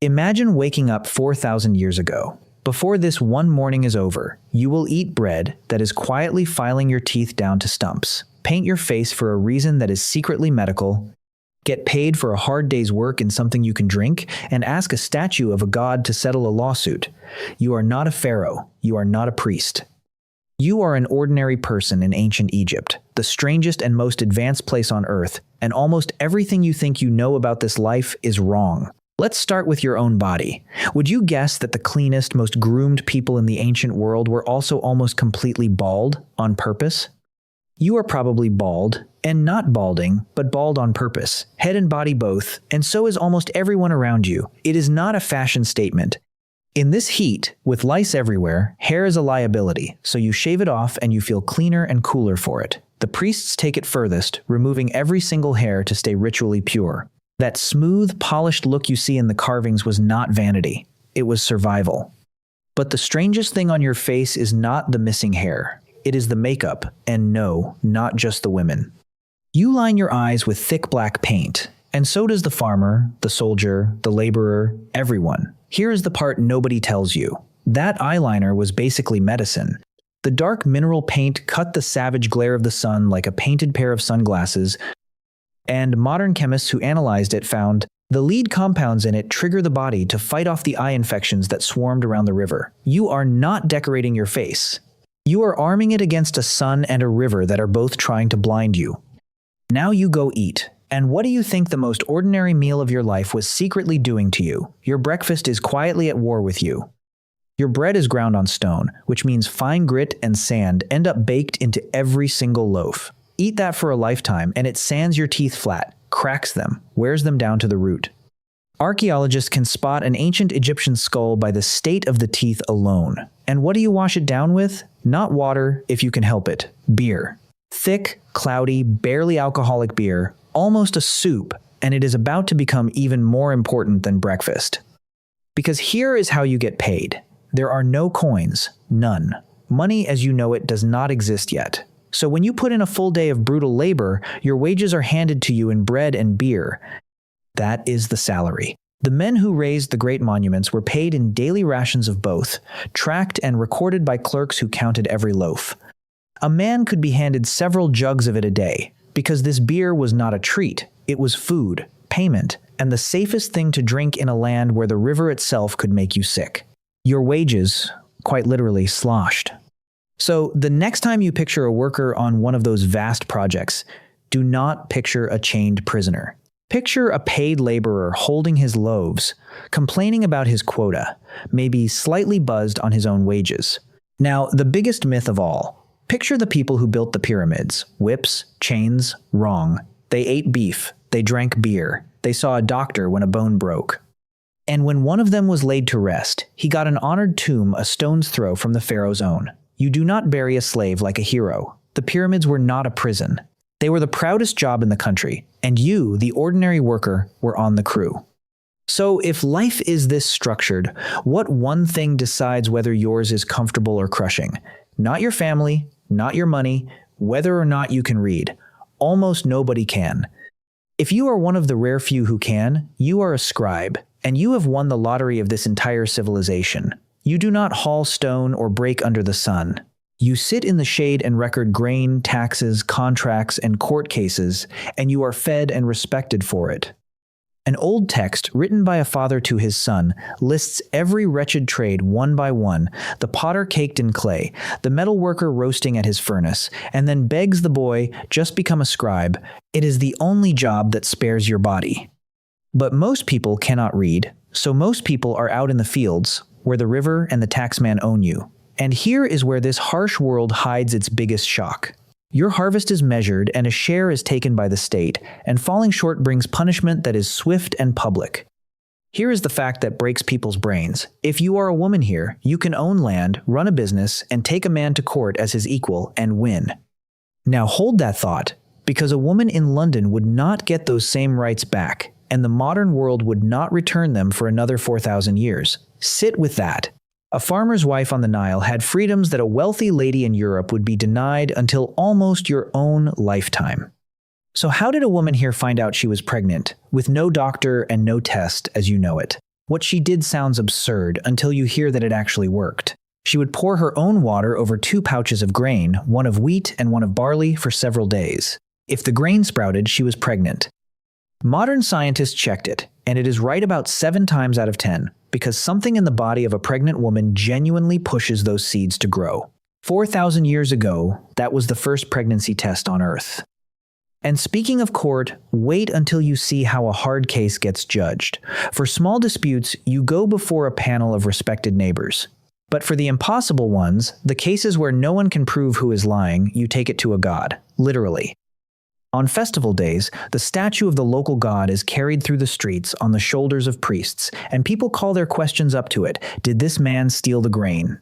Imagine waking up 4,000 years ago. Before this one morning is over, you will eat bread that is quietly filing your teeth down to stumps, paint your face for a reason that is secretly medical, get paid for a hard day's work in something you can drink, and ask a statue of a god to settle a lawsuit. You are not a pharaoh. You are not a priest. You are an ordinary person in ancient Egypt, the strangest and most advanced place on earth, and almost everything you think you know about this life is wrong. Let's start with your own body. Would you guess that the cleanest, most groomed people in the ancient world were also almost completely bald on purpose? You are probably bald, and not balding, but bald on purpose, head and body both, and so is almost everyone around you. It is not a fashion statement. In this heat, with lice everywhere, hair is a liability, so you shave it off and you feel cleaner and cooler for it. The priests take it furthest, removing every single hair to stay ritually pure. That smooth, polished look you see in the carvings was not vanity. It was survival. But the strangest thing on your face is not the missing hair. It is the makeup, and no, not just the women. You line your eyes with thick black paint, and so does the farmer, the soldier, the laborer, everyone. Here is the part nobody tells you. That eyeliner was basically medicine. The dark mineral paint cut the savage glare of the sun like a painted pair of sunglasses, and modern chemists who analyzed it found the lead compounds in it trigger the body to fight off the eye infections that swarmed around the river. You are not decorating your face. You are arming it against a sun and a river that are both trying to blind you. Now you go eat. And what do you think the most ordinary meal of your life was secretly doing to you? Your breakfast is quietly at war with you. Your bread is ground on stone, which means fine grit and sand end up baked into every single loaf. Eat that for a lifetime, and it sands your teeth flat, cracks them, wears them down to the root. Archaeologists can spot an ancient Egyptian skull by the state of the teeth alone. And what do you wash it down with? Not water, if you can help it. Beer. Thick, cloudy, barely alcoholic beer, almost a soup, and it is about to become even more important than breakfast. Because here is how you get paid. There are no coins, none. Money as you know it does not exist yet. So when you put in a full day of brutal labor, your wages are handed to you in bread and beer. That is the salary. The men who raised the great monuments were paid in daily rations of both, tracked and recorded by clerks who counted every loaf. A man could be handed several jugs of it a day, because this beer was not a treat, it was food, payment, and the safest thing to drink in a land where the river itself could make you sick. Your wages, quite literally, sloshed. So the next time you picture a worker on one of those vast projects, do not picture a chained prisoner. Picture a paid laborer holding his loaves, complaining about his quota, maybe slightly buzzed on his own wages. Now, the biggest myth of all, picture the people who built the pyramids. Whips, chains, wrong. They ate beef, they drank beer, they saw a doctor when a bone broke. And when one of them was laid to rest, he got an honored tomb a stone's throw from the pharaoh's own. You do not bury a slave like a hero. The pyramids were not a prison. They were the proudest job in the country, and you, the ordinary worker, were on the crew. So if life is this structured, what one thing decides whether yours is comfortable or crushing? Not your family, not your money, whether or not you can read. Almost nobody can. If you are one of the rare few who can, you are a scribe, and you have won the lottery of this entire civilization. You do not haul stone or break under the sun. You sit in the shade and record grain, taxes, contracts, and court cases, and you are fed and respected for it. An old text written by a father to his son lists every wretched trade one by one, the potter caked in clay, the metal worker roasting at his furnace, and then begs the boy, just become a scribe. It is the only job that spares your body. But most people cannot read, so most people are out in the fields, where the river and the taxman own you. And here is where this harsh world hides its biggest shock. Your harvest is measured and a share is taken by the state, and falling short brings punishment that is swift and public. Here is the fact that breaks people's brains. If you are a woman here, you can own land, run a business, and take a man to court as his equal and win. Now hold that thought, because a woman in London would not get those same rights back, and the modern world would not return them for another 4,000 years. Sit with that. A farmer's wife on the Nile had freedoms that a wealthy lady in Europe would be denied until almost your own lifetime. So how did a woman here find out she was pregnant, with no doctor and no test as you know it? What she did sounds absurd until you hear that it actually worked. She would pour her own water over 2 pouches of grain, one of wheat and one of barley, for several days. If the grain sprouted, she was pregnant. Modern scientists checked it, and it is right about 7 times out of 10, because something in the body of a pregnant woman genuinely pushes those seeds to grow. 4,000 years ago, that was the first pregnancy test on Earth. And speaking of court, wait until you see how a hard case gets judged. For small disputes, you go before a panel of respected neighbors. But for the impossible ones, the cases where no one can prove who is lying, you take it to a god, literally. On festival days, the statue of the local god is carried through the streets on the shoulders of priests, and people call their questions up to it. Did this man steal the grain?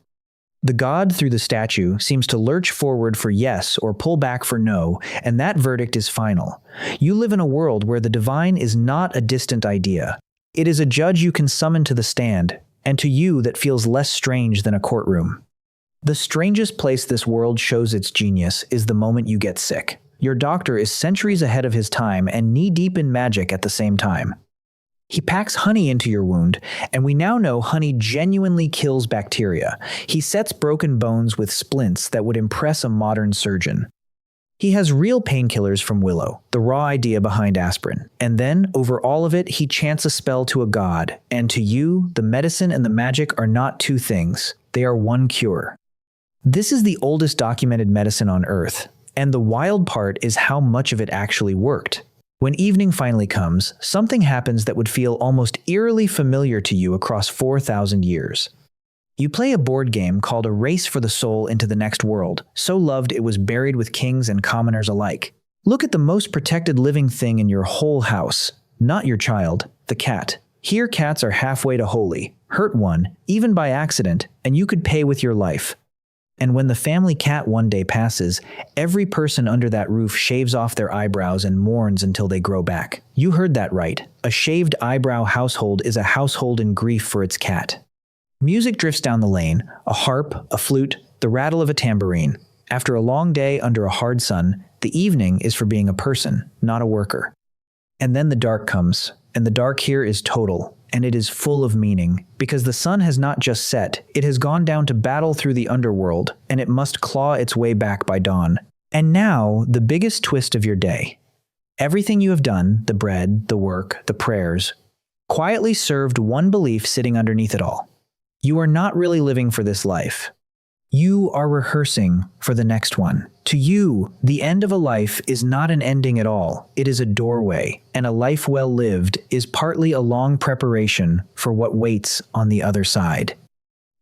The god, through the statue, seems to lurch forward for yes or pull back for no, and that verdict is final. You live in a world where the divine is not a distant idea. It is a judge you can summon to the stand, and to you that feels less strange than a courtroom. The strangest place this world shows its genius is the moment you get sick. Your doctor is centuries ahead of his time and knee-deep in magic at the same time. He packs honey into your wound, and we now know honey genuinely kills bacteria. He sets broken bones with splints that would impress a modern surgeon. He has real painkillers from willow, the raw idea behind aspirin. And then, over all of it, he chants a spell to a god. And to you, the medicine and the magic are not 2 things. They are one cure. This is the oldest documented medicine on Earth. And the wild part is how much of it actually worked. When evening finally comes, something happens that would feel almost eerily familiar to you across 4,000 years. You play a board game called A Race for the Soul into the Next World, so loved it was buried with kings and commoners alike. Look at the most protected living thing in your whole house. Not your child, the cat. Here cats are halfway to holy. Hurt one, even by accident, and you could pay with your life. And when the family cat one day passes, every person under that roof shaves off their eyebrows and mourns until they grow back. You heard that right. A shaved eyebrow household is a household in grief for its cat. Music drifts down the lane, a harp, a flute, the rattle of a tambourine. After a long day under a hard sun, the evening is for being a person, not a worker. And then the dark comes, and the dark here is total, and it is full of meaning, because the sun has not just set, it has gone down to battle through the underworld, and it must claw its way back by dawn. And now, the biggest twist of your day. Everything you have done, the bread, the work, the prayers, quietly served one belief sitting underneath it all. You are not really living for this life. You are rehearsing for the next one. To you, the end of a life is not an ending at all. It is a doorway, and a life well lived is partly a long preparation for what waits on the other side.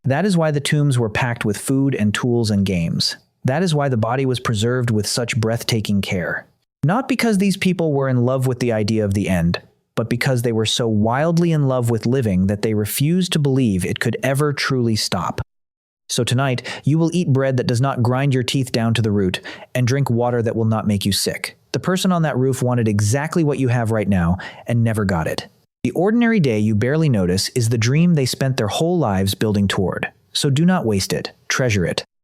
That is why the tombs were packed with food and tools and games. That is why the body was preserved with such breathtaking care. Not because these people were in love with the idea of the end, but because they were so wildly in love with living that they refused to believe it could ever truly stop. So tonight, you will eat bread that does not grind your teeth down to the root, and drink water that will not make you sick. The person on that roof wanted exactly what you have right now, and never got it. The ordinary day you barely notice is the dream they spent their whole lives building toward. So do not waste it. Treasure it.